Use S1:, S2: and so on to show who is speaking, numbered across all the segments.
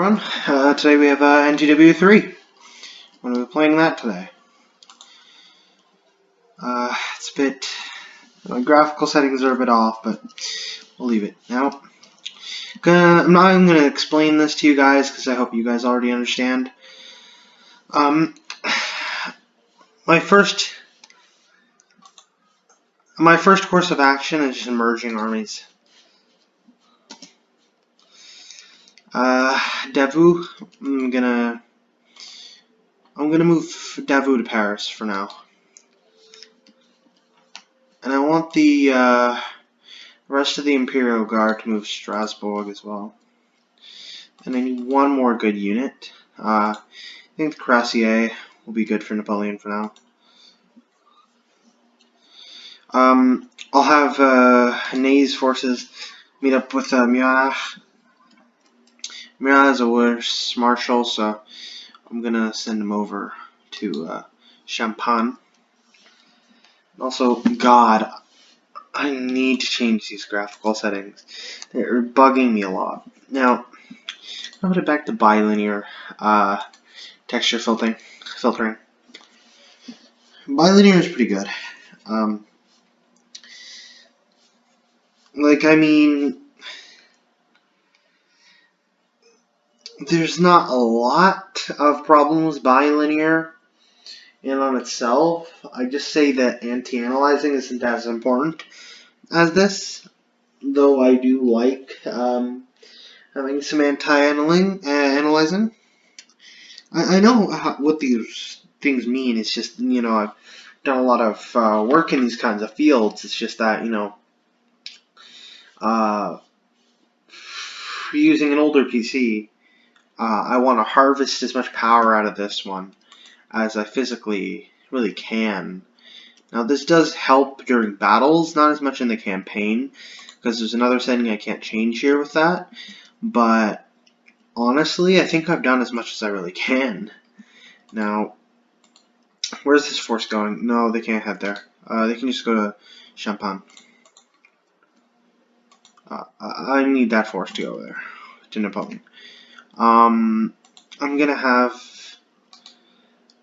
S1: everyone. Today we have NTW3. We're going to be playing that today. It's a bit... My graphical settings are a bit off, but we'll leave it. Now, I'm not even going to explain this to you guys, because I hope you guys already understand. My first course of action is just merging armies. Davu, I'm gonna move Davu to Paris for now, and I want the rest of the Imperial Guard to move to Strasbourg as well. And I need one more good unit. I think the Cuirassier will be good for Napoleon for now. I'll have Ney's forces meet up with Murat. Murat is a worse marshal, so I'm gonna send him over to Champagne. Also, God, I need to change these graphical settings. They're bugging me a lot. Now, I'll put it back to bilinear texture filtering. Bilinear is pretty good. There's not a lot of problems bilinear in on itself. I just say that anti-analyzing isn't as important as this, though I do like having some anti-analyzing. I know what these things mean. It's just, I've done a lot of work in these kinds of fields. It's just that, using an older PC, I want to harvest as much power out of this one as I physically really can. Now, this does help during battles, not as much in the campaign, because there's another setting I can't change here with that. But honestly, I think I've done as much as I really can. Now, where's this force going? No, they can't head there. They can just go to Champagne. I need that force to go there, to Napoleon. I'm gonna have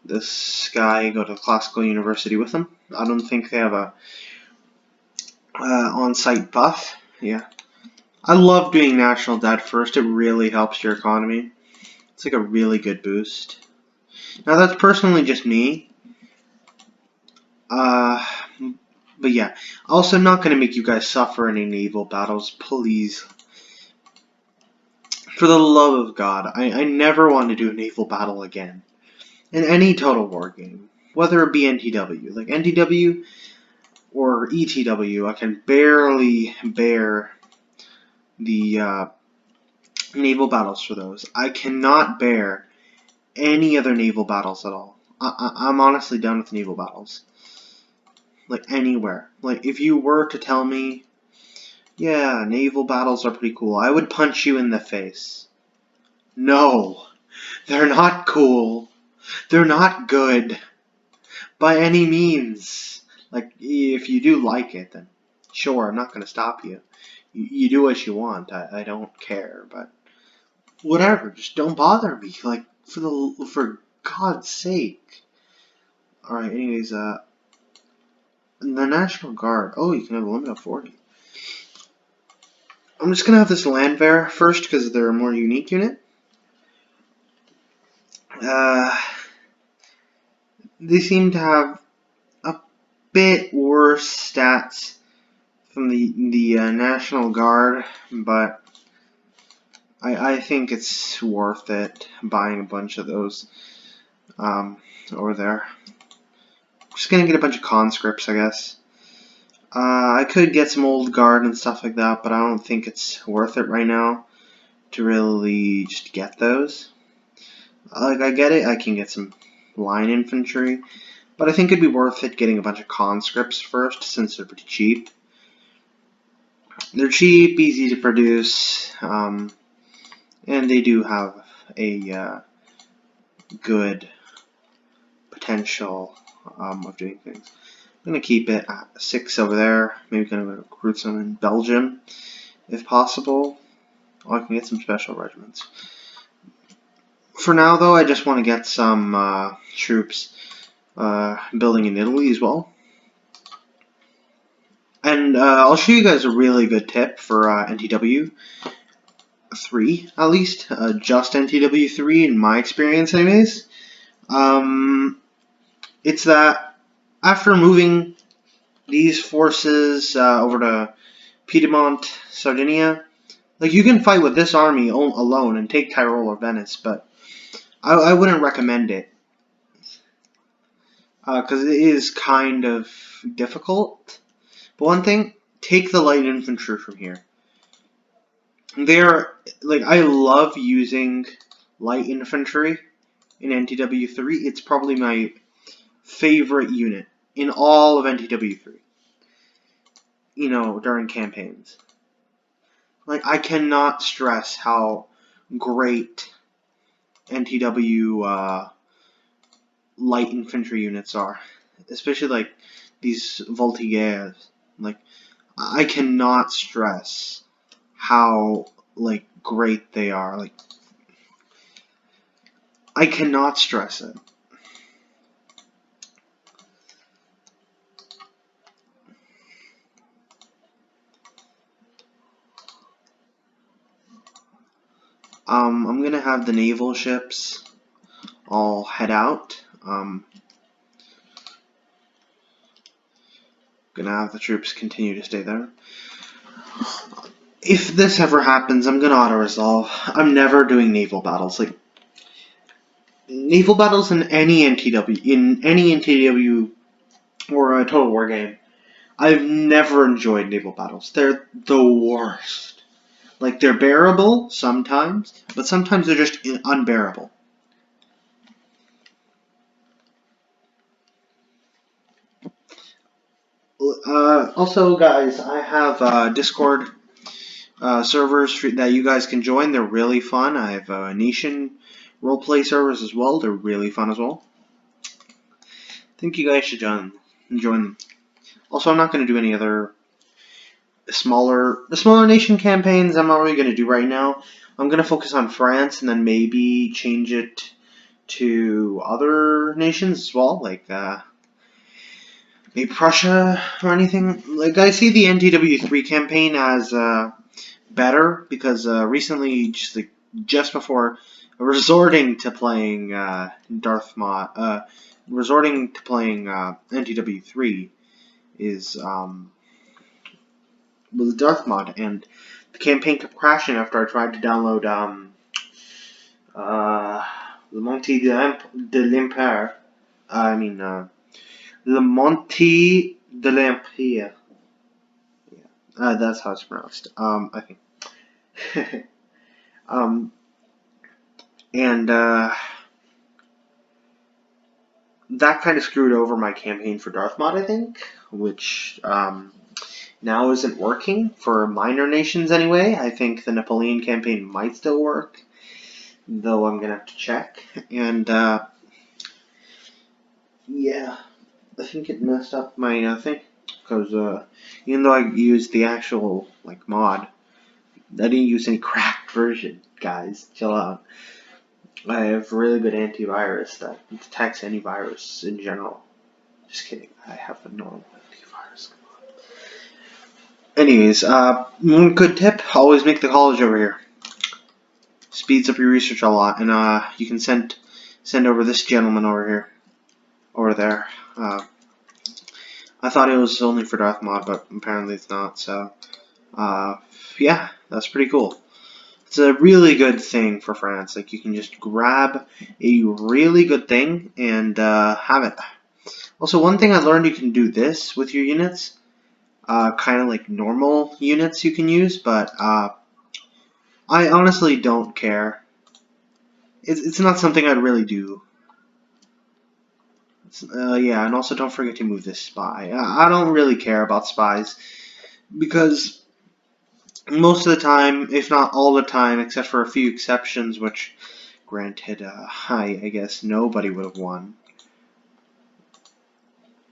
S1: this guy go to classical university with him. I don't think they have a on-site buff. Yeah, I love doing national debt first. It really helps your economy. It's like a really good boost. Now that's personally just me. But yeah, also not gonna make you guys suffer any naval battles, please. For the love of God, I never want to do a naval battle again. In any Total War game, whether it be NTW. Like NTW or ETW, I can barely bear the naval battles for those. I cannot bear any other naval battles at all. I'm honestly done with naval battles. Like anywhere. Like if you were to tell me, yeah, naval battles are pretty cool, I would punch you in the face. No, they're not cool. They're not good. By any means. Like, if you do like it, then sure, I'm not going to stop you. You do what you want. I don't care, but whatever. Just don't bother me. Like, for God's sake. Alright, anyways, the National Guard. Oh, you can have a limit of 40. I'm just going to have this Landwehr first because they're a more unique unit. They seem to have a bit worse stats from the National Guard, but I think it's worth it buying a bunch of those over there. I'm just gonna get a bunch of conscripts, I guess. I could get some old guard and stuff like that, but I don't think it's worth it right now to really just get those. Like, I get it, I can get some line infantry, but I think it'd be worth it getting a bunch of conscripts first, since they're pretty cheap. They're cheap, easy to produce, and they do have a good potential of doing things. I'm going to keep it at 6 over there. Maybe going to recruit some in Belgium, if possible. Or I can get some special regiments. For now, though, I just want to get some troops building in Italy as well. And I'll show you guys a really good tip for NTW3, at least. Just NTW3 in my experience, anyways. It's that after moving these forces over to Piedmont, Sardinia, like, you can fight with this army alone and take Tyrol or Venice, but I wouldn't recommend it. Because it is kind of difficult. But one thing, take the light infantry from here. I love using light infantry in NTW3. It's probably my favorite unit in all of NTW3. During campaigns. Like, I cannot stress how great NTW light infantry units are. Especially, like, these Voltigeurs. Like, I cannot stress how, like, great they are. Like, I cannot stress it. I'm gonna have the naval ships all head out. Gonna have the troops continue to stay there. If this ever happens, I'm gonna auto-resolve. I'm never doing naval battles. Like, naval battles in any NTW or a Total War game, I've never enjoyed naval battles. They're the worst. Like, they're bearable sometimes, but sometimes they're just unbearable. Also, guys, I have Discord servers that you guys can join. They're really fun. I have Nation roleplay servers as well. They're really fun as well. I think you guys should join them. Also, I'm not going to do any other the smaller nation campaigns. I'm not really going to do right now. I'm going to focus on France and then maybe change it to other nations as well, like maybe Prussia or anything. Like, I see the NTW3 campaign as better because recently, just before resorting to playing resorting to playing NTW3 was Darth Mod, and the campaign kept crashing after I tried to download Le Monte de l'Empire. Le Monte de l'Empire. Yeah, that's how it's pronounced. I think. And that kind of screwed over my campaign for Darth Mod, I think, which now isn't working for minor nations anyway. I think the Napoleon campaign might still work, though I'm gonna have to check. And yeah, I think it messed up my thing, because even though I used the actual mod, I didn't use any cracked version. Guys, chill out. I have really good antivirus that detects any virus in general. Just kidding. I have a normal antivirus. Anyways, one good tip: always make the college over here. Speeds up your research a lot, and you can send over this gentleman over there. I thought it was only for Darth Mod, but apparently it's not. So, yeah, that's pretty cool. It's a really good thing for France. Like, you can just grab a really good thing and have it. Also, one thing I learned, you can do this with your units. Kind of like normal units you can use, but I honestly don't care. It's not something I'd really do. Yeah, and also don't forget to move this spy. I don't really care about spies, because most of the time, if not all the time, except for a few exceptions, which, granted, I guess nobody would have won.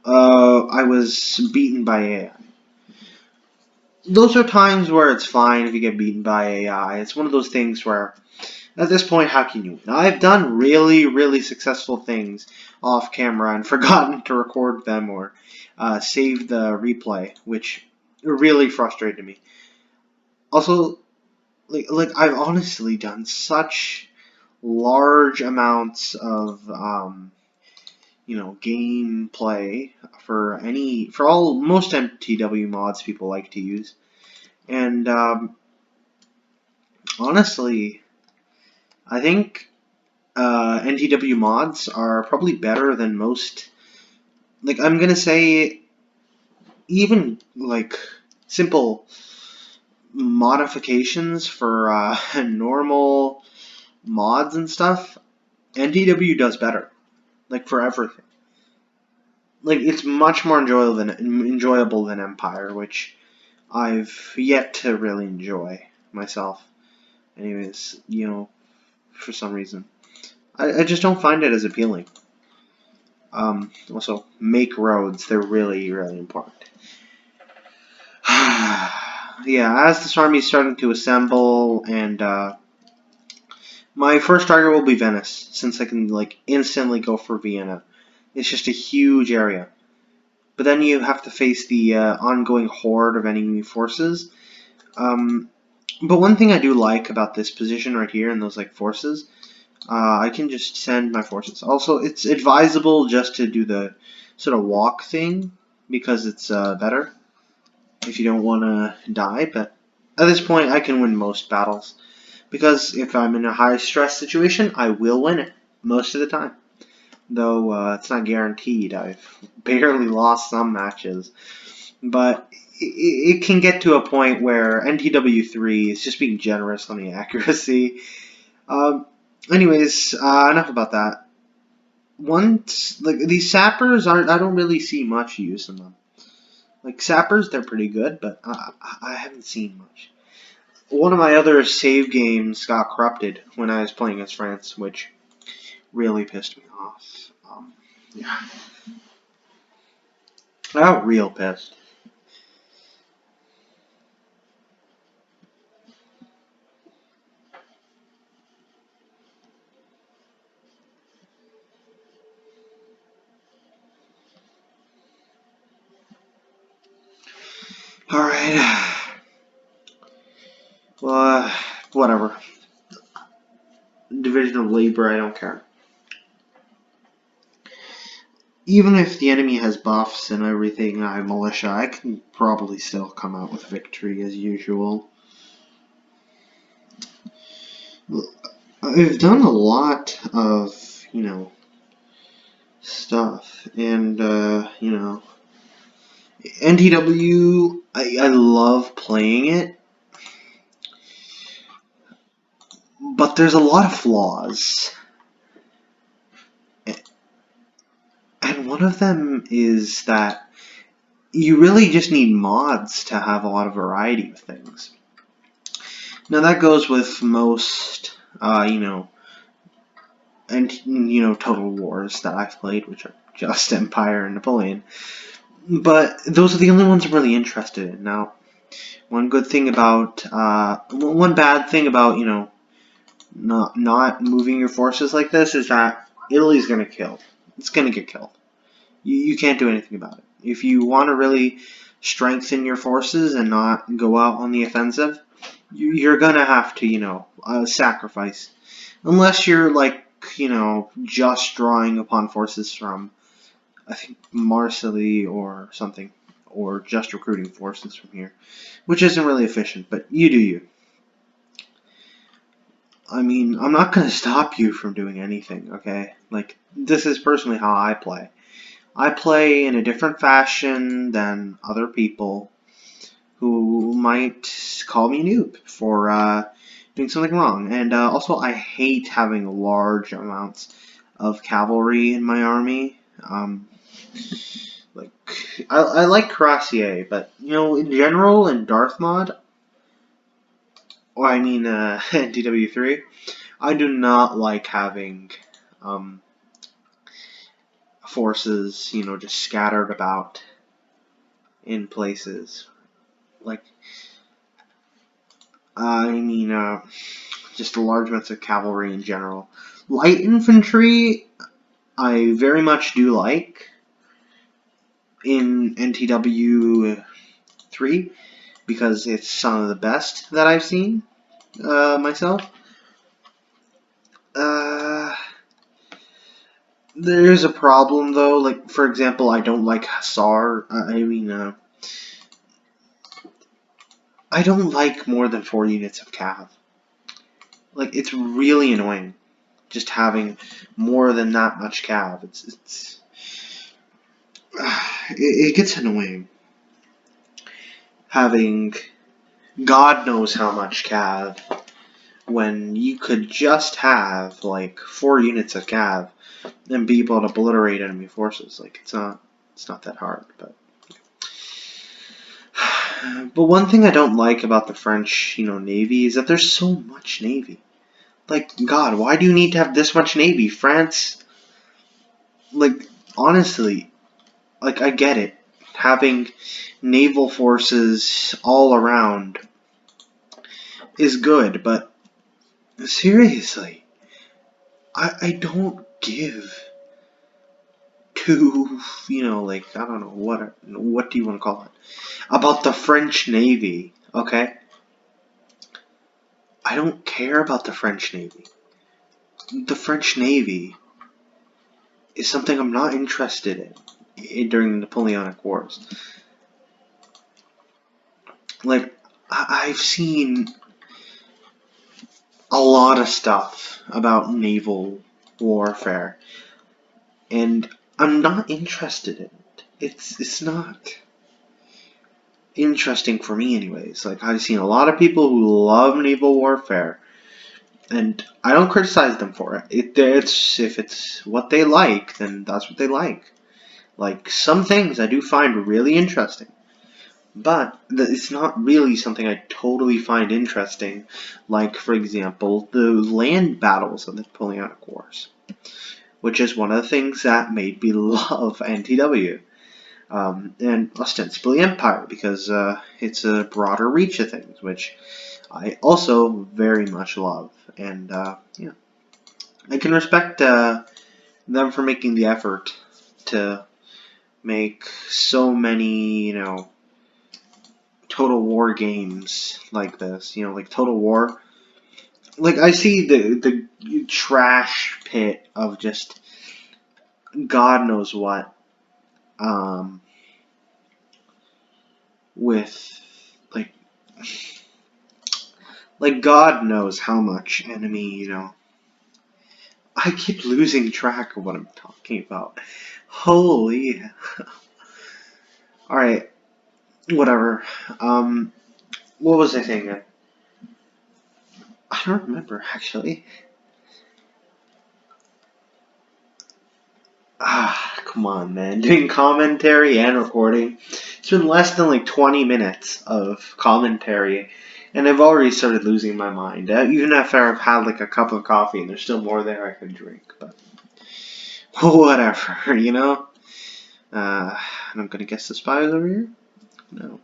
S1: I was beaten by AI. Those are times where it's fine if you get beaten by AI. It's one of those things where At this point, how can you win? I've done really, really successful things off camera and forgotten to record them or save the replay, which really frustrated me. Also, like I've honestly done such large amounts of gameplay for all most NTW mods people like to use, and honestly, I think NTW mods are probably better than most. Like I'm gonna say, even like simple modifications for normal mods and stuff, NTW does better. Like for everything. Like it's much more enjoyable than Empire, which I've yet to really enjoy myself. Anyways, for some reason, I just don't find it as appealing. Also, make roads. They're really, really important. Yeah, as this army is starting to assemble, and my first target will be Venice, since I can like instantly go for Vienna. It's just a huge area. But then you have to face the ongoing horde of enemy forces. But one thing I do like about this position right here and those like forces, I can just send my forces. Also, it's advisable just to do the sort of walk thing because it's better if you don't want to die. But at this point, I can win most battles because if I'm in a high stress situation, I will win it most of the time. Though it's not guaranteed. I've barely lost some matches. But it can get to a point where NTW3 is just being generous on the accuracy. Um, anyways, enough about that. Once like these sappers aren't, I don't really see much use in them. Like sappers, they're pretty good, but I haven't seen much. One of my other save games got corrupted when I was playing as France, which really pissed me off. Yeah, I got real pissed. All right. Well, whatever. Division of labor, I don't care. Even if the enemy has buffs and everything, I militia, I can probably still come out with victory as usual. I've done a lot of, stuff, and, NTW, I love playing it, but there's a lot of flaws. And one of them is that you really just need mods to have a lot of variety of things. Now that goes with most, Total Wars that I've played, which are just Empire and Napoleon. But those are the only ones I'm really interested in. Now, one bad thing about, not moving your forces like this is that Italy's gonna kill. It's gonna get killed. You can't do anything about it. If you want to really strengthen your forces and not go out on the offensive, you're gonna have to, sacrifice. Unless you're like, just drawing upon forces from, I think, Marseille or something, or just recruiting forces from here, which isn't really efficient, but you do you. I mean, I'm not gonna stop you from doing anything, okay? Like, this is personally how I play. I play in a different fashion than other people who might call me a noob for doing something wrong. And also, I hate having large amounts of cavalry in my army. Like, I like Cuirassier, but, in general, in Darth mod, or I mean DW3, I do not like having forces, just scattered about in places. Like, I mean, just large amounts of cavalry in general. Light infantry, I very much do like in NTW3 because it's some of the best that I've seen myself. There's a problem though. Like for example, I don't like Hussar. I don't like more than 4 units of cav. Like it's really annoying just having more than that much cav. It gets annoying having God knows how much cav when you could just have like 4 units of cav and be able to obliterate enemy forces. Like it's not that hard. But one thing I don't like about the French, Navy is that there's so much Navy. Like, God, why do you need to have this much Navy? France, like, honestly, like, I get it. Having naval forces all around is good, but seriously, I don't give two, like, I don't know, what do you want to call it, about the French Navy, okay? I don't care about the French Navy. The French Navy is something I'm not interested in during the Napoleonic Wars. Like, I've seen a lot of stuff about naval warfare, and I'm not interested in it. It's not interesting for me anyways. Like, I've seen a lot of people who love naval warfare, and I don't criticize them for it. If it's what they like, then that's what they like. Like, some things I do find really interesting, but it's not really something I totally find interesting, like, for example, the land battles of the Napoleonic Wars, which is one of the things that made me love NTW, and ostensibly Empire, because it's a broader reach of things, which I also very much love, and yeah, I can respect them for making the effort to make so many, Total War games like this, like Total War. Like, I see the trash pit of just God knows what, with, like God knows how much enemy, I keep losing track of what I'm talking about. Holy. Alright, whatever. What was I saying? I don't remember, actually. Come on, man. Doing commentary and recording. It's been less than like 20 minutes of commentary, and I've already started losing my mind. Even after I've had like a cup of coffee, and there's still more there I could drink, but whatever, I'm gonna guess the spy is over here? No.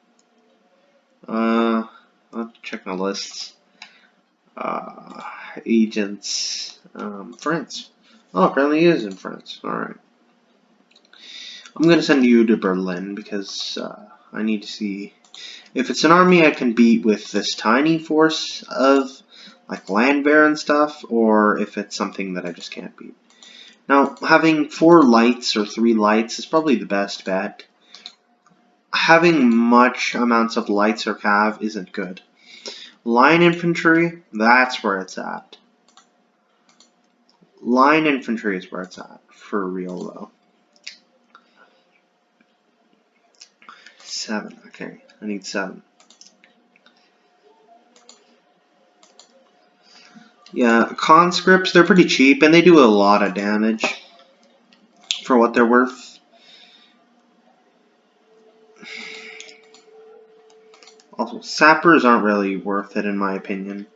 S1: I'll have to check my lists. Agents. France. Oh, apparently he is in France. Alright. I'm going to send you to Berlin because I need to see if it's an army I can beat with this tiny force of like land bear and stuff, or if it's something that I just can't beat. Now, having 4 lights or 3 lights is probably the best bet. Having much amounts of lights or cav isn't good. Line infantry, that's where it's at. Line infantry is where it's at, for real though. 7, okay, I need 7. Yeah, conscripts, they're pretty cheap, and they do a lot of damage for what they're worth. Also, sappers aren't really worth it in my opinion.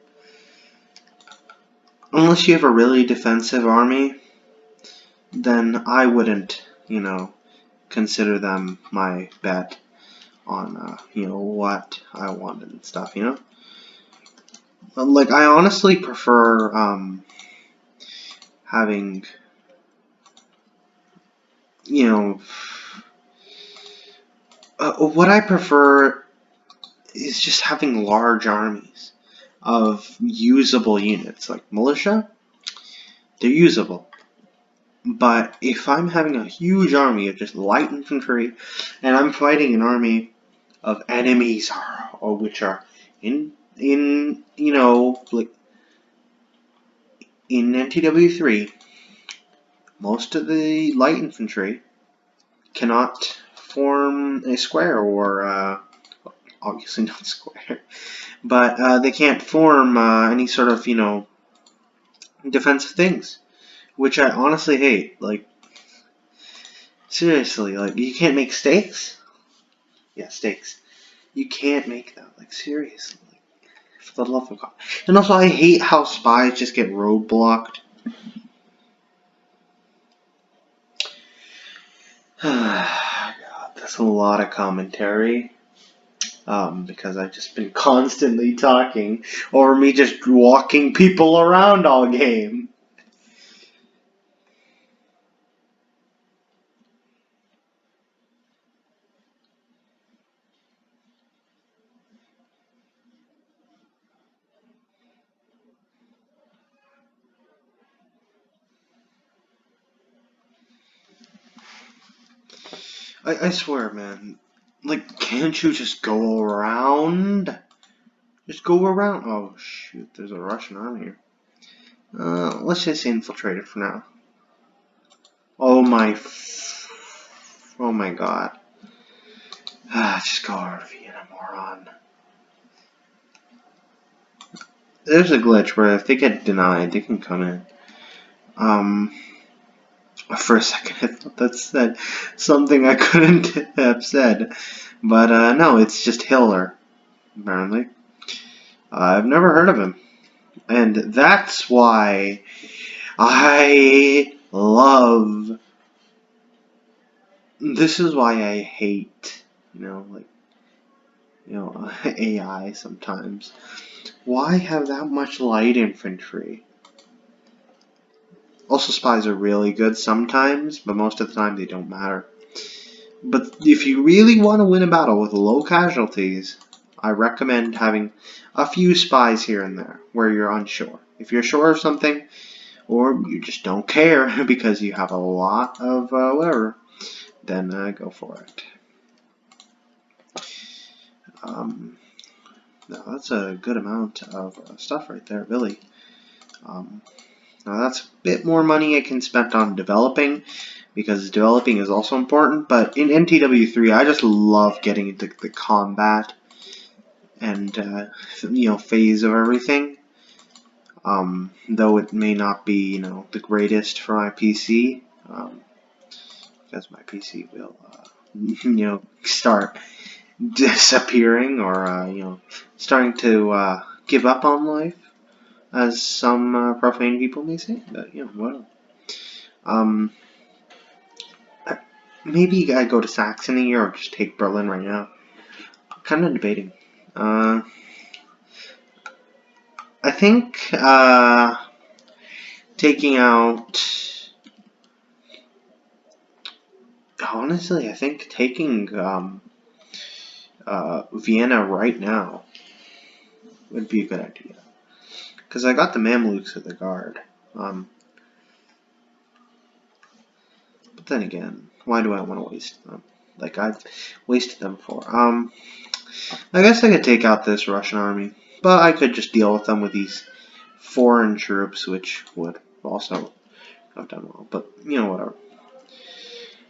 S1: Unless you have a really defensive army, then I wouldn't, consider them my bet on, what I wanted and stuff, Like, I honestly prefer having, you know, what I prefer is just having large armies of usable units. Like militia, they're usable. But if I'm having a huge army of just light infantry, and I'm fighting an army of enemies, or which are in like in NTW3, most of the light infantry cannot form a square, or obviously not square, but they can't form any sort of defensive things, which I honestly hate. Like, seriously, like, you can't make stakes. Yeah, stakes. You can't make that. Like, seriously. For the love of God. And also, I hate how spies just get roadblocked. God, that's a lot of commentary. Because I've just been constantly talking, or me just walking people around all game. I swear, man. Like, can't you just go around? Just go around. Oh, shoot, there's a Russian army here. Let's just infiltrate it for now. Oh my. Oh my god. Just go over Vienna, moron. There's a glitch where if they get denied, they can come in. For a second I thought that said something I couldn't have said. But no, it's just Hitler, apparently. I've never heard of him. And that's why I love. This is why I hate, AI sometimes. Why have that much light infantry? Also, spies are really good sometimes, but most of the time they don't matter. But if you really want to win a battle with low casualties, I recommend having a few spies here and there where you're unsure. If you're sure of something, or you just don't care because you have a lot of whatever, then go for it. Now that's a good amount of stuff right there, really. Now that's a bit more money I can spend on developing, because developing is also important, but in NTW3 I just love getting into the combat and phase of everything. Though it may not be the greatest for my PC, because my PC will start disappearing, or starting to give up on life, as some profane people may say. But whatever. Maybe I go to Saxony or just take Berlin right now. I'm kind of debating. I think taking out. Honestly, I think taking Vienna right now would be a good idea. Because I got the Mamluks of the guard. But then again, why do I want to waste them? Like, I've wasted them before. I guess I could take out this Russian army. But I could just deal with them with these foreign troops, which would also have done well. But, whatever.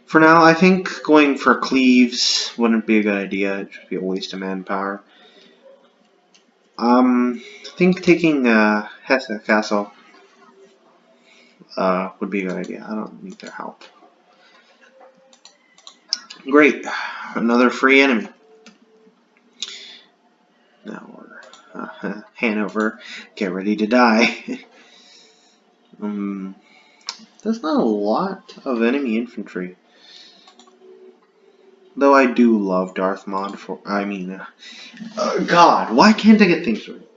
S1: For now, I think going for Cleves wouldn't be a good idea. It'd just be a waste of manpower. I think taking Hesse Castle would be a good idea. I don't need their help. Great. Another free enemy. Now we're Hanover. Get ready to die. There's not a lot of enemy infantry. Though I do love Darth Maul for... God, why can't I get things right?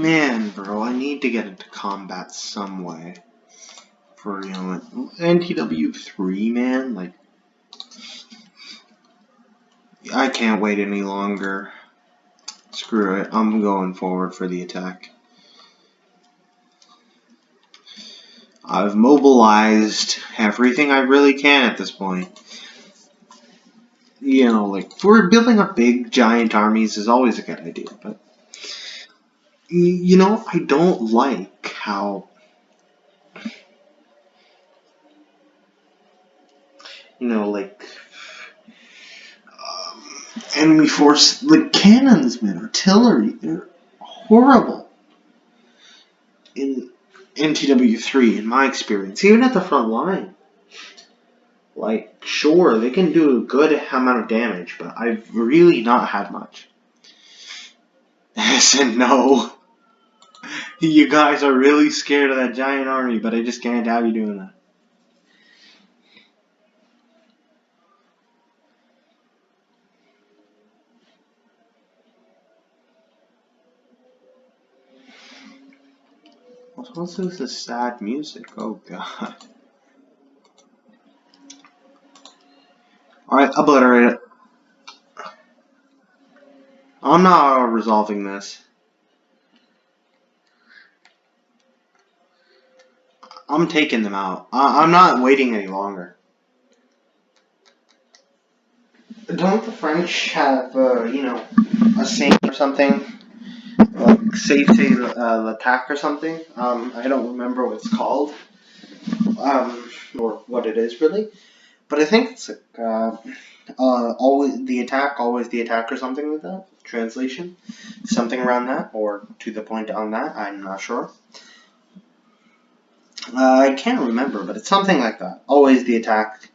S1: Man, bro, I need to get into combat some way. For, you know, NTW3, man, like, I can't wait any longer. Screw it, I'm going forward for the attack. I've mobilized everything I really can at this point. You know, like, for building up big, giant armies is always a good idea, but, you know, I don't like how, you know, like, enemy force, like, cannons, man, artillery, they're horrible in NTW3, in my experience, even at the front line. Like, sure, they can do a good amount of damage, but I've really not had much. I said no. You guys are really scared of that giant army, but I just can't have you doing that. What's with this sad music? Oh god. Alright, obliterate it. I'm not resolving this. I'm taking them out. I'm not waiting any longer. Don't the French have, you know, a saying or something? Like, safety l'attaque or something? I don't remember what it's called. Or what it is, really. But I think it's like, always the attack, always the attack, or something like that. Translation, something around that, or to the point on that. I'm not sure. I can't remember, but it's something like that. Always the attack,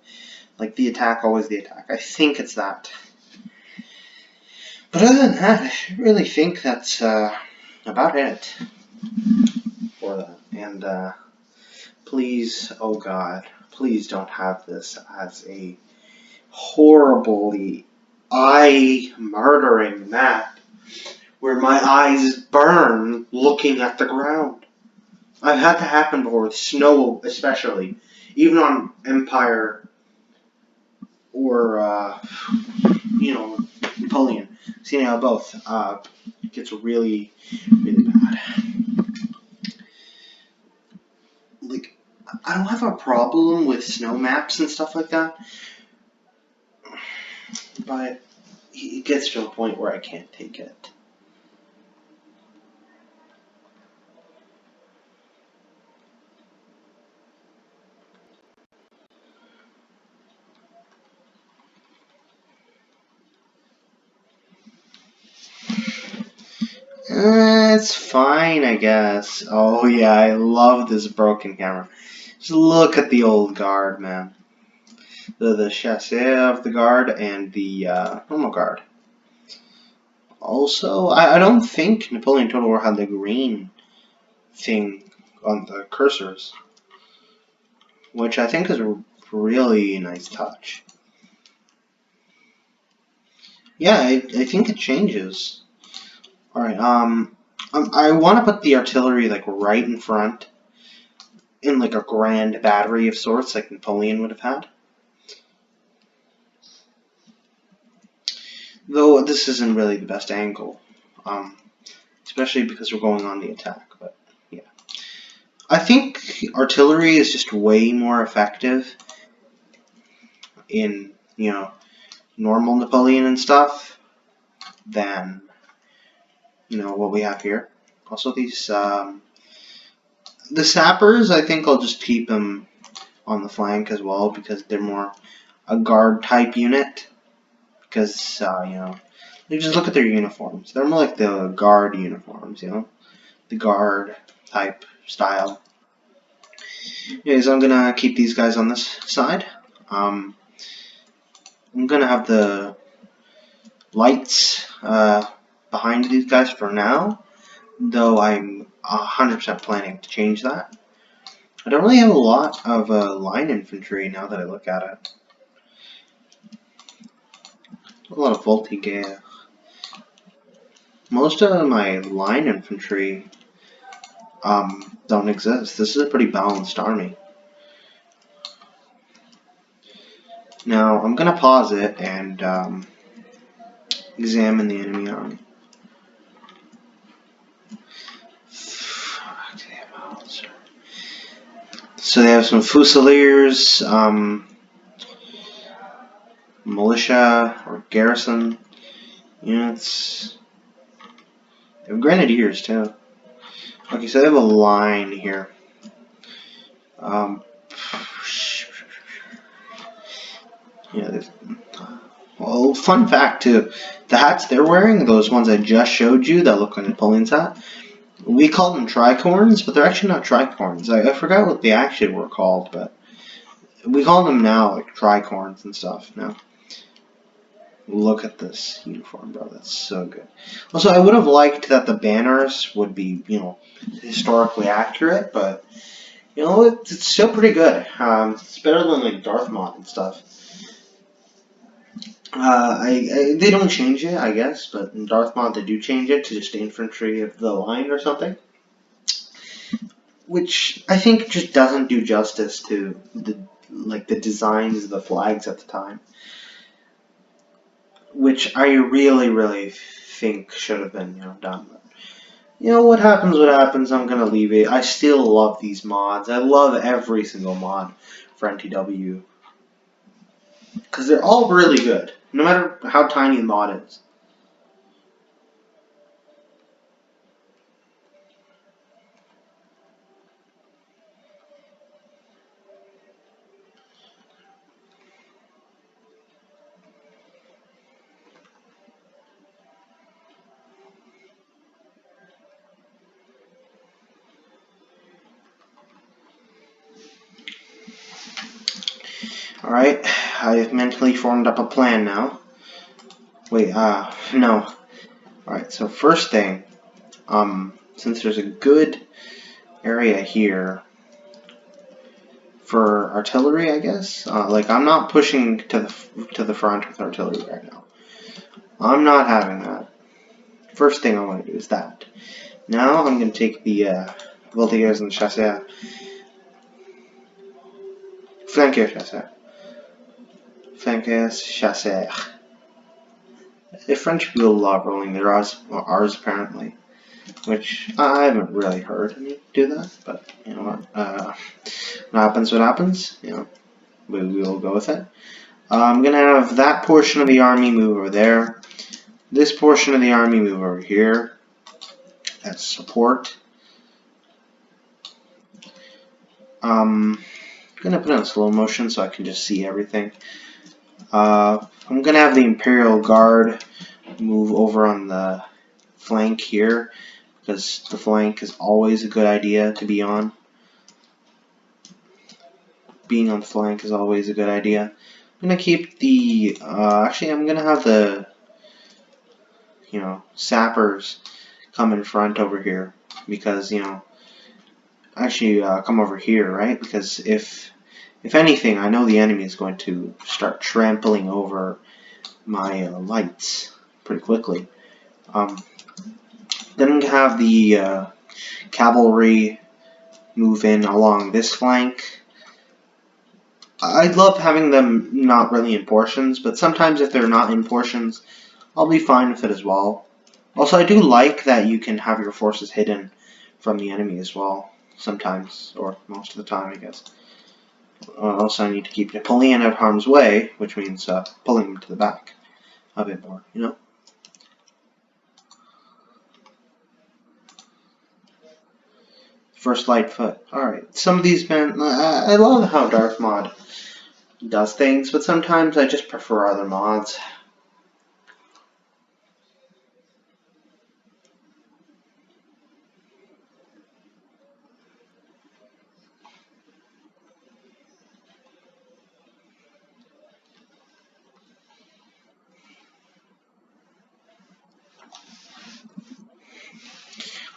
S1: like the attack, always the attack. I think it's that. But other than that, I really think that's about it for that. And please, oh God, please don't have this as a horribly eye-murdering map where my eyes burn looking at the ground. I've had that happen before, with snow especially. Even on Empire or, you know, Napoleon. Seeing how both gets really, really bad. Like, I don't have a problem with snow maps and stuff like that, but it gets to a point where I can't take it. It's fine, I guess. Oh yeah, I love this broken camera. Just look at the old guard, man. The chasseur of the guard and the normal guard. Also, I don't think Napoleon Total War had the green thing on the cursors, which I think is a really nice touch. Yeah, I think it changes. Alright, I want to put the artillery like right in front in like a grand battery of sorts like Napoleon would have had. Though this isn't really the best angle, especially because we're going on the attack, but yeah. I think artillery is just way more effective in, you know, normal Napoleon and stuff than, you know, what we have here. Also these, the sappers, I think I'll just keep them on the flank as well because they're more a guard type unit. Because, you know, you just look at their uniforms. They're more like the guard uniforms, you know? The guard type style. Anyways, I'm gonna keep these guys on this side. I'm gonna have the lights behind these guys for now, though I'm 100% planning to change that. I don't really have a lot of line infantry now that I look at it. A lot of voltige. Most of my line infantry don't exist. This is a pretty balanced army. Now, I'm going to pause it and examine the enemy army. So they have some Fusiliers, militia or garrison units. They have grenadiers too. Okay, so they have a line here. Yeah, well, fun fact too. The hats they're wearing, those ones I just showed you that look like Napoleon's hat, we call them tricorns, but they're actually not tricorns. I forgot what they actually were called, but we call them now like tricorns and stuff now. Look at this uniform, bro. That's so good. Also, I would have liked that the banners would be, historically accurate, but, it's still pretty good. It's better than, like, Darth Maul and stuff. They don't change it, I guess, but in Darth Maul they do change it to just infantry of the line or something. Which I think just doesn't do justice to the designs of the flags at the time. Which I really, really think should have been, done. But, what happens, I'm going to leave it. I still love these mods. I love every single mod for NTW. Because they're all really good, no matter how tiny the mod is. Alright, I've mentally formed up a plan now. Wait, no. Alright, so first thing, since there's a good area here for artillery, I guess. I'm not pushing to the front with artillery right now. I'm not having that. First thing I want to do is that. Now I'm going to take the voltigeurs and chasseurs. Flanqueurs, chasseurs. Flanqueurs, chasseurs. The French people love rolling their R's apparently. Which I haven't really heard any do that, but you know what? What happens, we will go with it. I'm going to have that portion of the army move over there. This portion of the army move over here. That's support. I'm going to put it in slow motion so I can just see everything. I'm going to have the Imperial Guard move over on the flank here, because the flank is always a good idea to be on. Being on the flank is always a good idea. I'm going to keep the, actually I'm going to have the, sappers come in front over here, because, actually come over here, right? Because if anything, I know the enemy is going to start trampling over my lights pretty quickly. Then I'm going to have the cavalry move in along this flank. I love having them not really in portions, but sometimes if they're not in portions, I'll be fine with it as well. Also, I do like that you can have your forces hidden from the enemy as well, sometimes, or most of the time, I guess. Also, I need to keep Napoleon out of harm's way, which means pulling him to the back a bit more, First light foot. Alright, some of these men, I love how Darth Mod does things, but sometimes I just prefer other mods.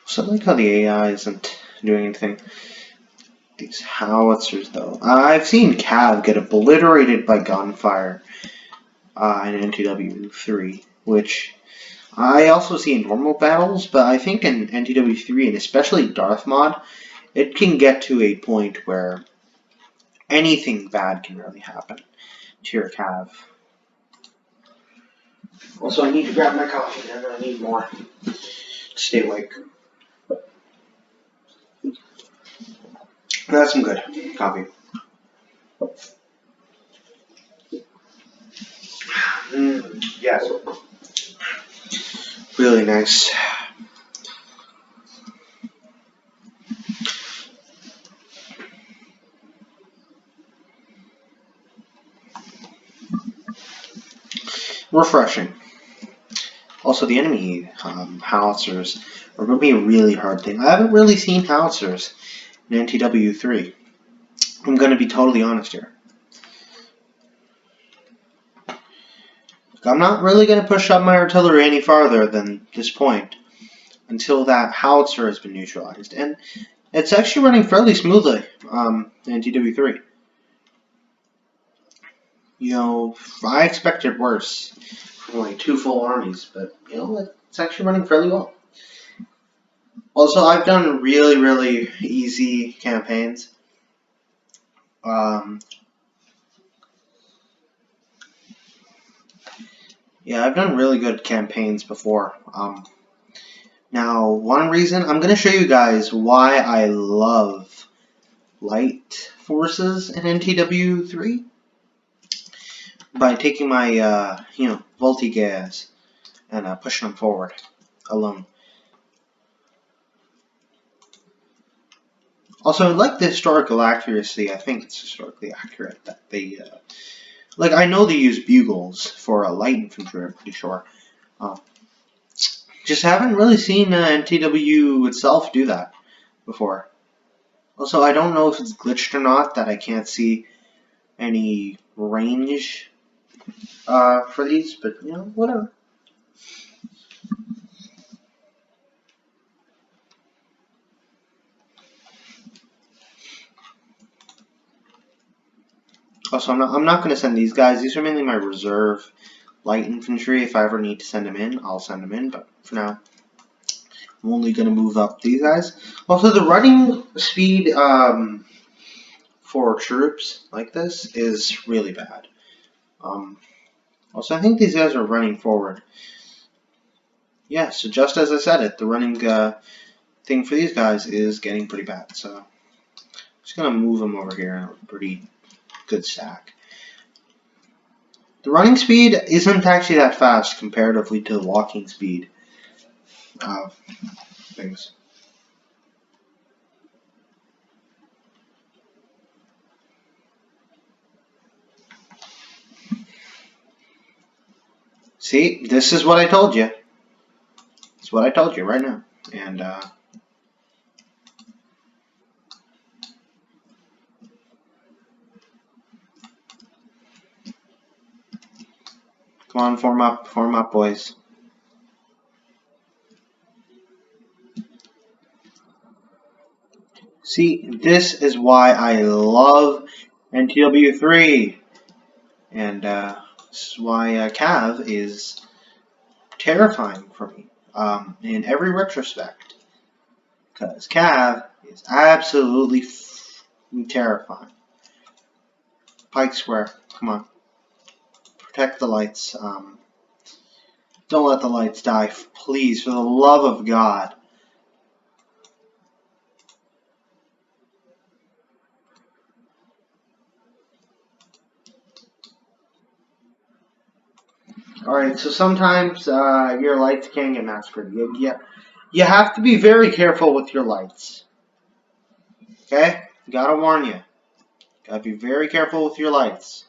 S1: So I like how the AI isn't doing anything. These howitzers, though. I've seen Cav get obliterated by gunfire in NTW3, which I also see in normal battles, but I think in NTW3 and especially Darth mod, it can get to a point where anything bad can really happen to your Cav. Also, I need to grab my coffee, and I need more to stay awake. That's some good coffee. Yes. Really nice. Refreshing. Also, the enemy howitzers are going to be a really hard thing. I haven't really seen howitzers in NTW3. I'm going to be totally honest here. I'm not really going to push up my artillery any farther than this point until that howitzer has been neutralized. And it's actually running fairly smoothly in NTW3. You know, I expected worse from like 2 full armies, but you know, it's actually running fairly well. Also, I've done really easy campaigns. Yeah, I've done really good campaigns before. Now, one reason, I'm going to show you guys why I love light forces in NTW3 by taking my, Voltigas and pushing them forward alone. Also, I like the historical accuracy. I think it's historically accurate that they, like, I know they use bugles for light infantry, I'm pretty sure. Just haven't really seen NTW itself do that before. Also, I don't know if it's glitched or not that I can't see any range for these, but you know, whatever. Also, I'm not going to send these guys. These are mainly my reserve light infantry. If I ever need to send them in, I'll send them in. But for now, I'm only going to move up these guys. Also, the running speed for troops like this is really bad. Also, I think these guys are running forward. Yeah, so just as I said it, the running thing for these guys is getting pretty bad. So I'm just going to move them over here in a pretty good stack. The running speed isn't actually that fast comparatively to the walking speed of things. See, this is what I told you. It's what I told you right now. And come on, form up, boys. See, this is why I love NTW3. And this is why Cav is terrifying for me in every retrospect. Because Cav is absolutely terrifying. Pike Square, come on. Protect the lights. Don't let the lights die, please, for the love of God. Alright, so sometimes your lights can get massacred. You have to be very careful with your lights. Okay? Gotta warn you. Gotta be very careful with your lights.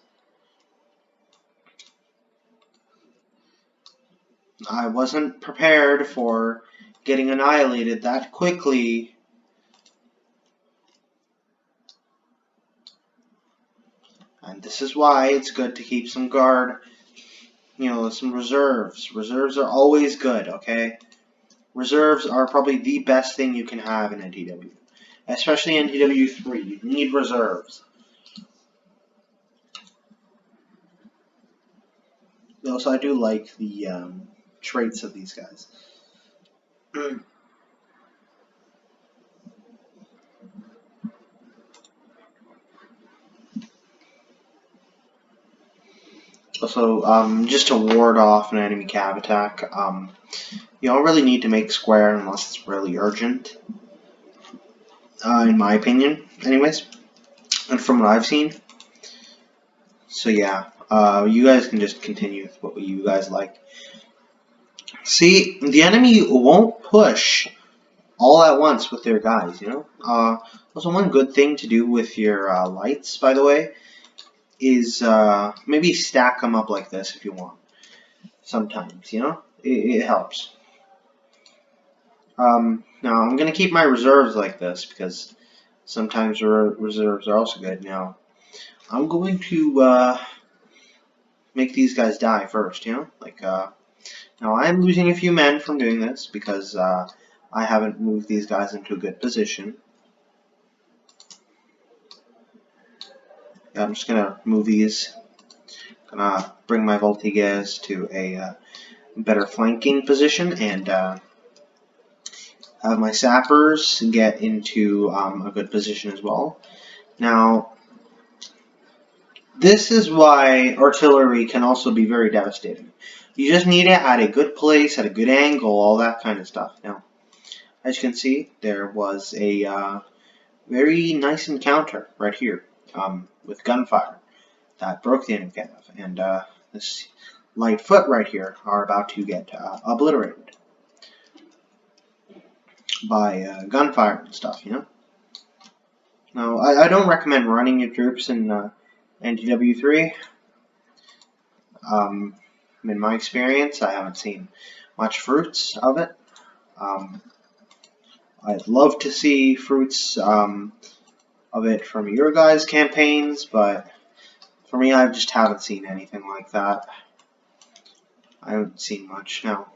S1: I wasn't prepared for getting annihilated that quickly. And this is why it's good to keep some guard, some reserves. Reserves are always good, okay? Reserves are probably the best thing you can have in NTW. Especially NTW3. You need reserves. Also, I do like the traits of these guys. Also, just to ward off an enemy cav attack, you don't really need to make square unless it's really urgent, in my opinion, anyways, and from what I've seen. So yeah, you guys can just continue with what you guys like. See, the enemy won't push all at once with their guys, you know? Also, one good thing to do with your lights, by the way, is maybe stack them up like this if you want. Sometimes, you know? It helps. Now, I'm going to keep my reserves like this because sometimes reserves are also good. Now, I'm going to make these guys die first, you know? Like, now I'm losing a few men from doing this because I haven't moved these guys into a good position. I'm just going to move these. Gonna bring my Voltigas to a better flanking position and have my sappers get into a good position as well. Now, this is why artillery can also be very devastating. You just need it at a good place, at a good angle, all that kind of stuff. Now, as you can see, there was a very nice encounter right here with gunfire that broke the enemy cav, and this light foot right here are about to get obliterated by gunfire and stuff, you know. Now, I don't recommend running your troops in NTW3. In my experience, I haven't seen much fruits of it. I'd love to see fruits of it from your guys' campaigns, but for me, I just haven't seen anything like that. I haven't seen much. Now,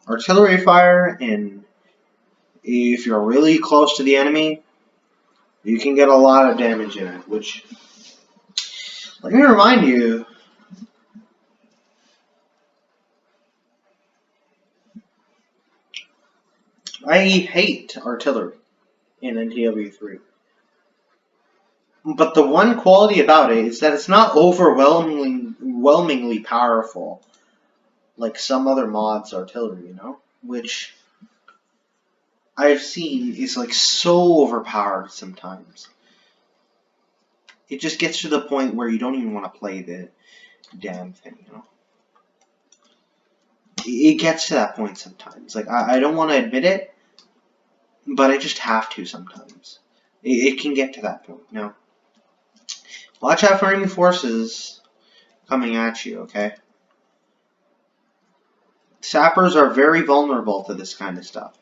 S1: artillery fire, and if you're really close to the enemy, you can get a lot of damage in it, which, let me remind you, I hate artillery in NTW3. But the one quality about it is that it's not overwhelmingly powerful like some other mods artillery, you know? Which I've seen is like so overpowered sometimes. It just gets to the point where you don't even want to play the damn thing, you know? It gets to that point sometimes. Like, I don't want to admit it, but I just have to sometimes. It can get to that point. Now, watch out for enemy forces coming at you, okay? Sappers are very vulnerable to this kind of stuff.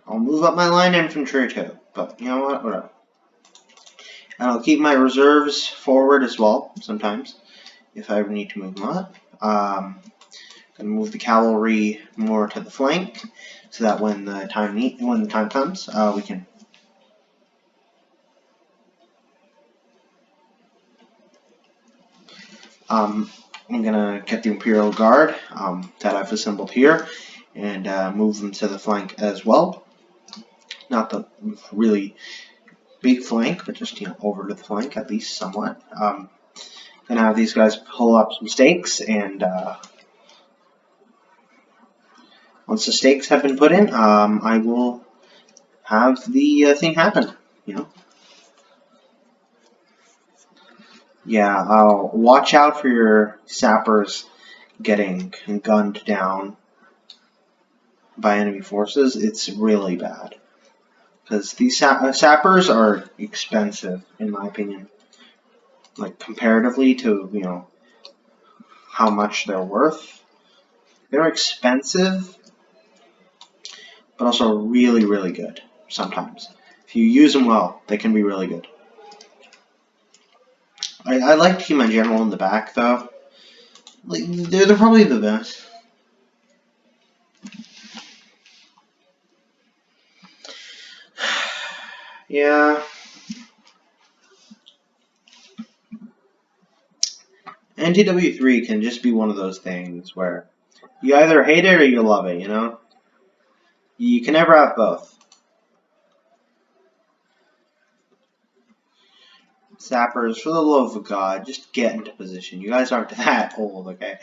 S1: I'll move up my line infantry too, but you know what, whatever. And I'll keep my reserves forward as well, sometimes, if I ever need to move them up. Gonna move the cavalry more to the flank, so that when the time comes, we can. I'm gonna get the Imperial Guard that I've assembled here, and move them to the flank as well. Not the really big flank, but just, you know, over to the flank at least somewhat. Gonna have these guys pull up some stakes, and once the stakes have been put in, I will have the thing happen, you know. Yeah, watch out for your sappers getting gunned down by enemy forces. It's really bad. Because these sappers are expensive, in my opinion. Like, comparatively to, you know, how much they're worth. They're expensive, but also really, really good sometimes. If you use them well, they can be really good. I like to keep my general in the back, though. Like, they're probably the best. Yeah. NTW3 can just be one of those things where you either hate it or you love it, you know? You can never have both. Sappers, for the love of God, just get into position. You guys aren't that old, okay?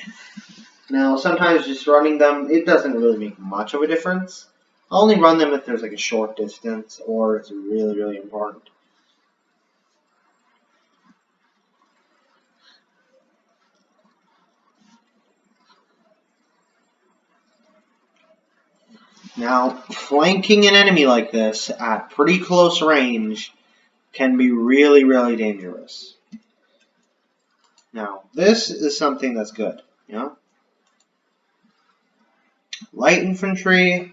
S1: Now, sometimes just running them, it doesn't really make much of a difference. I'll only run them if there's like a short distance or it's really, really important. Now, flanking an enemy like this at pretty close range can be really, really dangerous. Now, this is something that's good, you know? Light infantry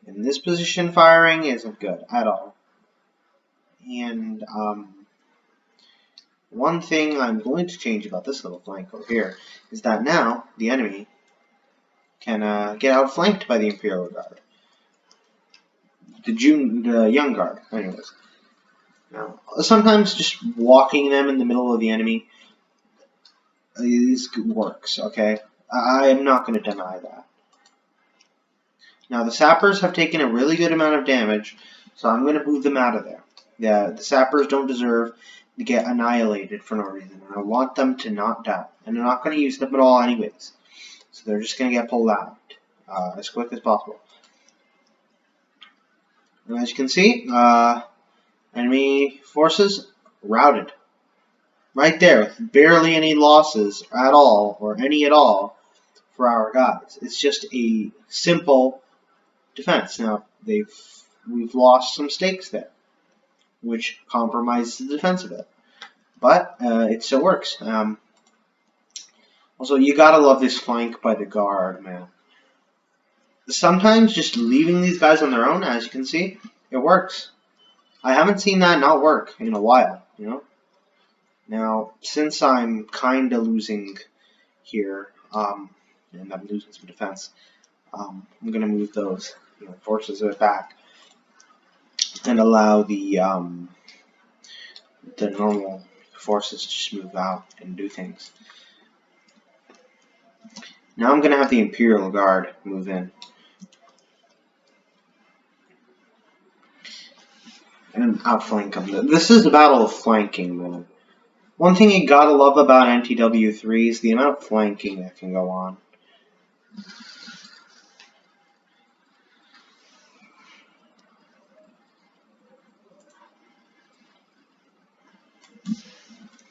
S1: in this position firing isn't good at all. And one thing I'm going to change about this little flank over here is that now the enemy can get outflanked by the Imperial Guard. The Young Guard, anyways. Now, sometimes just walking them in the middle of the enemy works, okay? I am not going to deny that. Now, the Sappers have taken a really good amount of damage, so I'm going to move them out of there. The Sappers don't deserve to get annihilated for no reason, and I want them to not die. And I'm not going to use them at all anyways. So they're just going to get pulled out as quick as possible. And as you can see, enemy forces routed. Right there, with barely any losses at all, or any at all, for our guys. It's just a simple defense. Now, we've lost some stakes there, which compromises the defense a bit. But it still works. Also, you gotta love this flank by the guard, man. Sometimes just leaving these guys on their own, as you can see, it works. I haven't seen that not work in a while, you know? Now, since I'm kind of losing here, and I'm losing some defense, I'm going to move those forces a bit back and allow the normal forces to just move out and do things. Now I'm going to have the Imperial Guard move in. And outflank them. This is a battle of flanking, man. One thing you gotta love about NTW3 is the amount of flanking that can go on.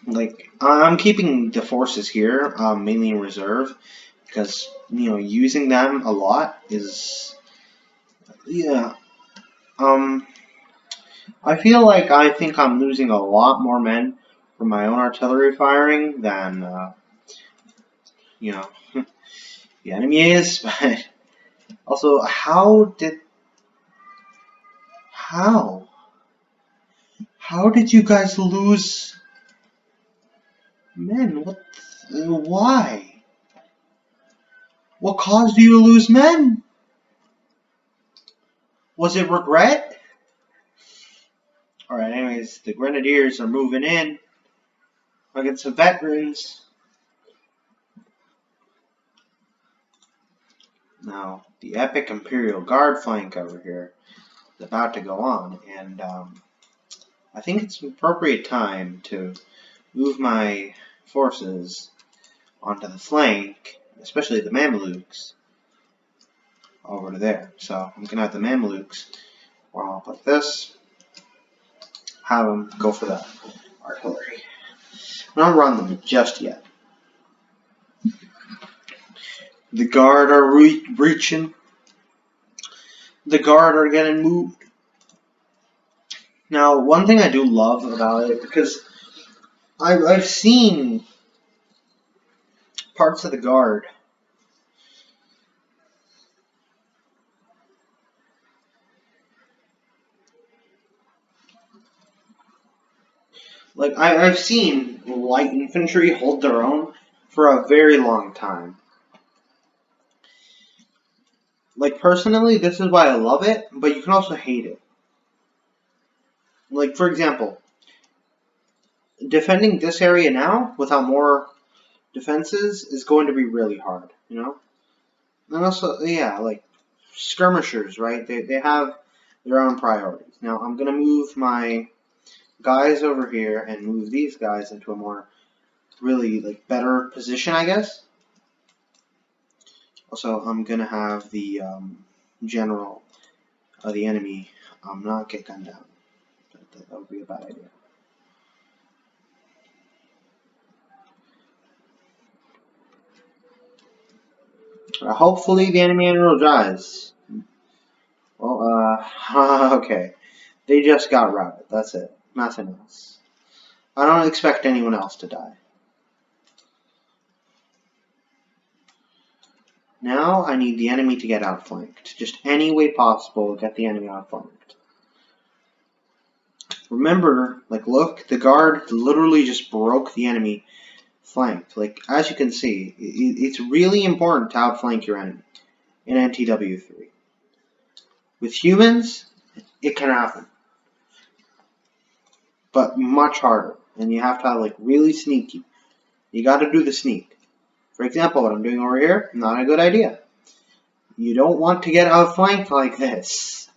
S1: Like, I'm keeping the forces here, mainly in reserve, because, using them a lot is, yeah, I feel like I think I'm losing a lot more men from my own artillery firing than, the enemy is, but also, how did you guys lose men? Why? What caused you to lose men? Was it regret? Alright, anyways, the Grenadiers are moving in against some veterans. Now, the epic Imperial Guard flank over here is about to go on, and I think it's an appropriate time to move my forces onto the flank, especially the Mamelukes, over to there. So I'm going to have the Mamelukes warm up like this, have them go for the artillery. I don't run them just yet. The Guard are reaching. The Guard are getting moved. Now, one thing I do love about it, because I've seen parts of the Guard like I've seen light infantry hold their own for a very long time. Like, personally, this is why I love it, but you can also hate it. Like, for example, defending this area now without more defenses is going to be really hard, you know? And also, yeah, like, skirmishers, right? They have their own priorities. Now, I'm going to move my guys over here and move these guys into a more really, like, better position, I guess. Also, I'm going to have the general of the enemy not get gunned down. That would be a bad idea. Hopefully the enemy admiral dies. Well, okay. They just got routed. That's it. Nothing else. I don't expect anyone else to die. Now I need the enemy to get outflanked. Just any way possible, get the enemy outflanked. Remember, like, look, the guard literally just broke the enemy flanked. Like, as you can see, it's really important to outflank your enemy in NTW3. With humans, it can happen, but much harder, and you have to have, like, really sneaky. You got to do the sneak. For example, what I'm doing over here, not a good idea. You don't want to get outflanked like this.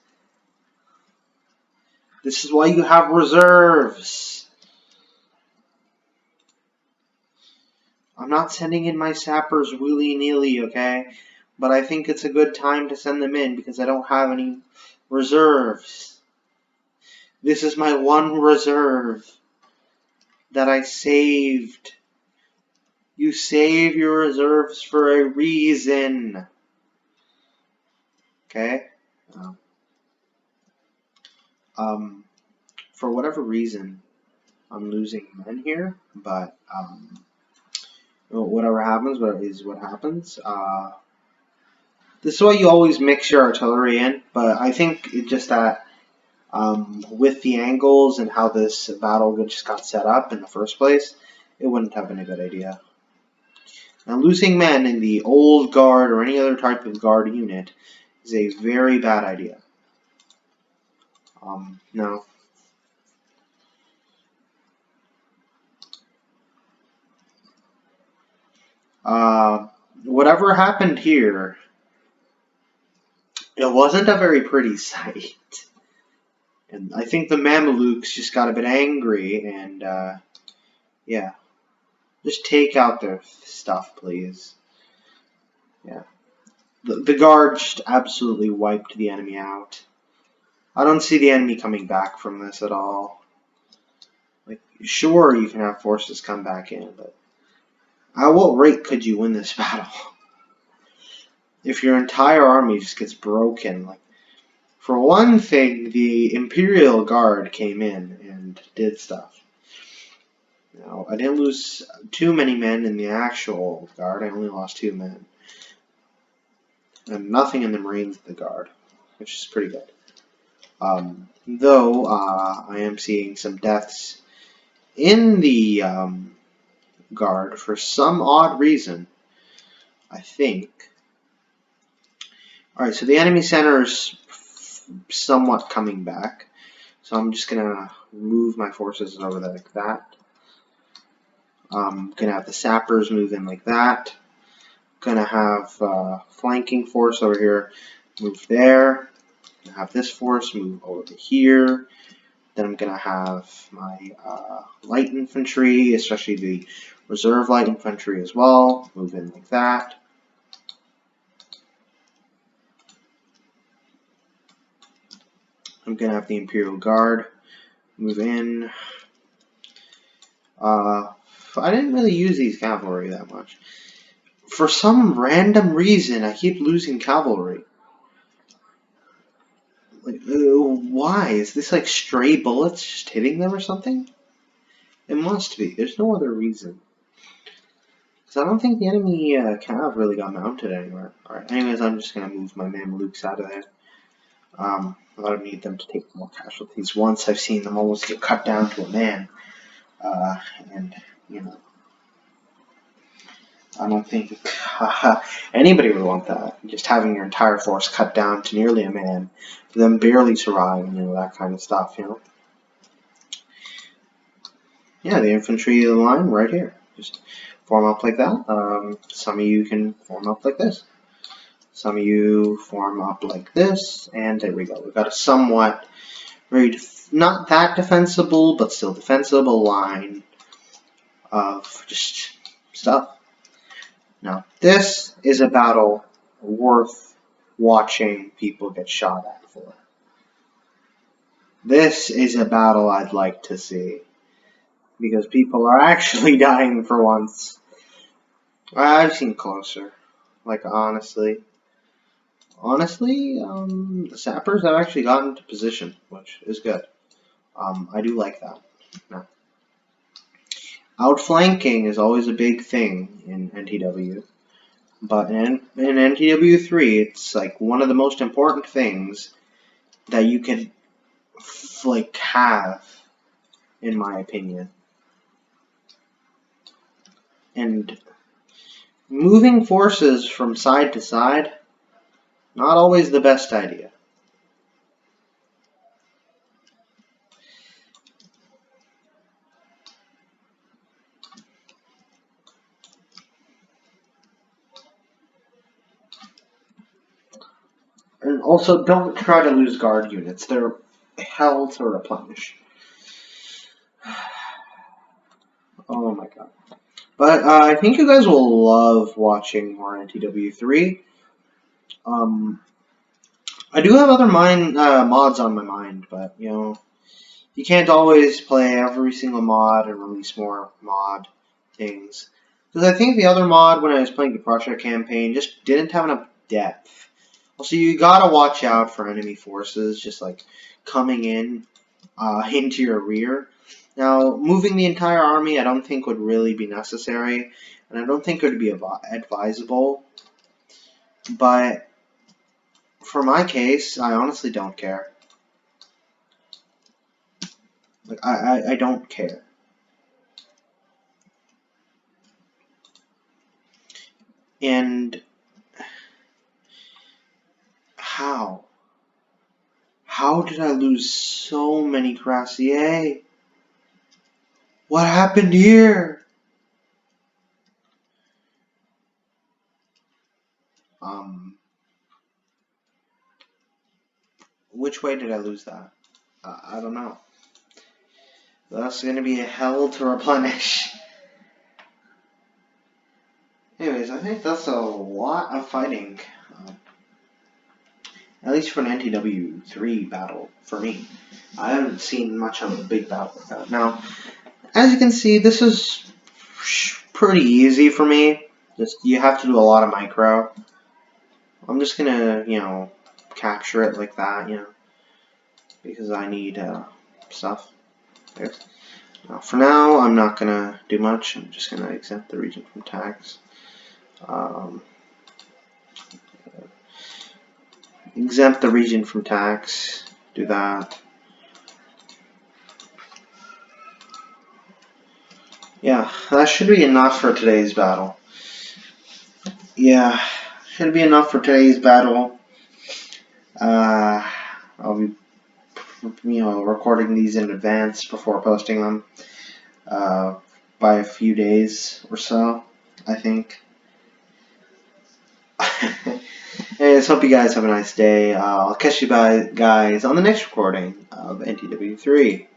S1: This is why you have reserves. I'm not sending in my sappers willy-nilly, okay? But I think it's a good time to send them in because I don't have any reserves. This is my one reserve that I saved. You save your reserves for a reason. Okay? For whatever reason, I'm losing men here, but whatever happens, what happens. This is why you always mix your artillery in, but I think it's just that with the angles and how this battle just got set up in the first place, it wouldn't have been a good idea. Now, losing men in the old guard or any other type of guard unit is a very bad idea. No. Whatever happened here, it wasn't a very pretty sight. And I think the Mamelukes just got a bit angry and, yeah. Just take out their stuff, please. Yeah. The guard just absolutely wiped the enemy out. I don't see the enemy coming back from this at all. Like, sure, you can have forces come back in, but at what rate could you win this battle? If your entire army just gets broken, like, for one thing, the Imperial Guard came in and did stuff. Now, I didn't lose too many men in the actual Guard, I only lost 2 men. And nothing in the Marines of the Guard, which is pretty good. Though, I am seeing some deaths in the Guard for some odd reason, I think. Alright, so the enemy center is somewhat coming back. So I'm just going to move my forces over there like that. I'm going to have the sappers move in like that. Going to have flanking force over here move there. Have this force move over to here. Then I'm going to have my light infantry, especially the reserve light infantry as well, move in like that. I'm going to have the Imperial Guard move in. I didn't really use these cavalry that much. For some random reason, I keep losing cavalry. Like, why? Is this like stray bullets just hitting them or something? It must be. There's no other reason. Because I don't think the enemy cav really got mounted anywhere. Alright, anyways, I'm just going to move my Mamelukes out of there. I don't need them to take more casualties. Once I've seen them almost get cut down to a man. And, you know. I don't think anybody would want that. Just having your entire force cut down to nearly a man, them barely surviving, that kind of stuff, Yeah, the infantry line right here. Just form up like that. Some of you can form up like this. Some of you form up like this, and there we go. We've got a somewhat not that defensible, but still defensible line of just stuff. Now, this is a battle worth watching people get shot at for. This is a battle I'd like to see, because people are actually dying for once. I've seen closer. Like, honestly, the sappers have actually gotten into position, which is good. I do like that. Now, outflanking is always a big thing in NTW. But in NTW3, it's like one of the most important things that you can have, in my opinion. And moving forces from side to side, not always the best idea. And also, don't try to lose guard units. They're hell to replenish. Oh my god. But I think you guys will love watching more NTW3. I do have other mods on my mind, but, you can't always play every single mod and release more mod things. Because I think the other mod, when I was playing the Prussia campaign, just didn't have enough depth. Also, you gotta watch out for enemy forces just like coming in into your rear. Now, moving the entire army I don't think would really be necessary, and I don't think it would be advisable. But for my case, I honestly don't care. Like, I don't care. And how? How did I lose so many Cuirassiers? What happened here? Which way did I lose that? I don't know. That's going to be a hell to replenish. Anyways, I think that's a lot of fighting. At least for an NTW3 battle, for me. I haven't seen much of a big battle like that. Now, as you can see, this is pretty easy for me. Just, you have to do a lot of micro. I'm just gonna, capture it like that, because I need stuff. Now, for now, I'm not gonna do much. I'm just gonna exempt the region from tax. Exempt the region from tax. Do that. Yeah, that should be enough for today's battle. Yeah, should be enough for today's battle. I'll be, recording these in advance before posting them by a few days or so, I think. Anyways, hope you guys have a nice day. I'll catch you guys on the next recording of NTW3.